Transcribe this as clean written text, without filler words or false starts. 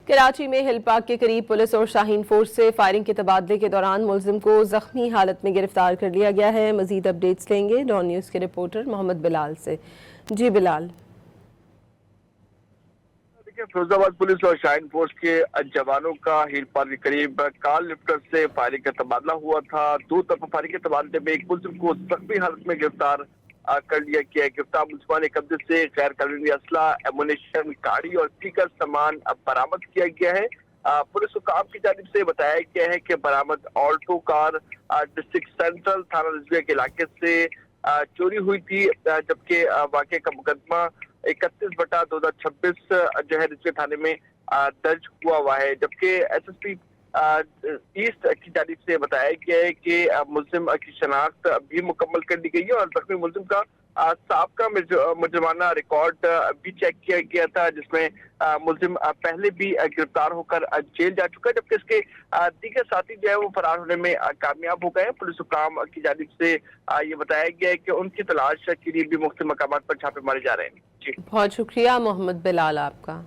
कराची में hill park के करीब पुलिस और शाहीन फोर्स से फायरिंग के तबादले के दौरान मुलजिम को जख्मी हालत में गिरफ्तार कर लिया गया है। मजीद अपडेट्स लेंगे डॉन न्यूज़ के रिपोर्टर मोहम्मद बिलाल से। जी बिलाल। फिरोजाबाद पुलिस और शाहीन फोर्स के जवानों का हिल पार्क के करीब कार लिफ्टर से फायरिंग का तबादला हुआ था। दो तरफा फायरिंग के तबादले में एक मुलजिम को जख्मी हालत में गिरफ्तार कर लिया गया है। गिरफ्तार मुलजिमान कब्जे से गैर कानूनी असला, एमुनेशन, गाड़ी और दीगर सामान बरामद किया गया है। पुलिस हुकाम की जानिब से बताया गया है कि बरामद ऑल्टो कार डिस्ट्रिक्ट सेंट्रल थाना रिजविया के इलाके से चोरी हुई थी, जबकि वाक़े का मुकदमा 31/2026 जो है रिजविया थाने में दर्ज हुआ है। जबकि SSP ईस्ट की जानिब से बताया गया है कि मुलजिम की शनाख्त भी मुकम्मल कर दी गई है और जख्मी मुलजिम का साबका मुजरमाना रिकॉर्ड भी चेक किया गया था, जिसमें मुलजिम पहले भी गिरफ्तार होकर जेल जा चुका है, जबकि इसके दीगर साथी जो है वो फरार होने में कामयाब हो गए हैं। पुलिस हुकाम की जानिब से ये बताया गया है कि उनकी तलाश के लिए भी मुख्तलिफ मकामात पर छापे मारे जा रहे हैं। जी बहुत शुक्रिया मोहम्मद बिलाल आपका।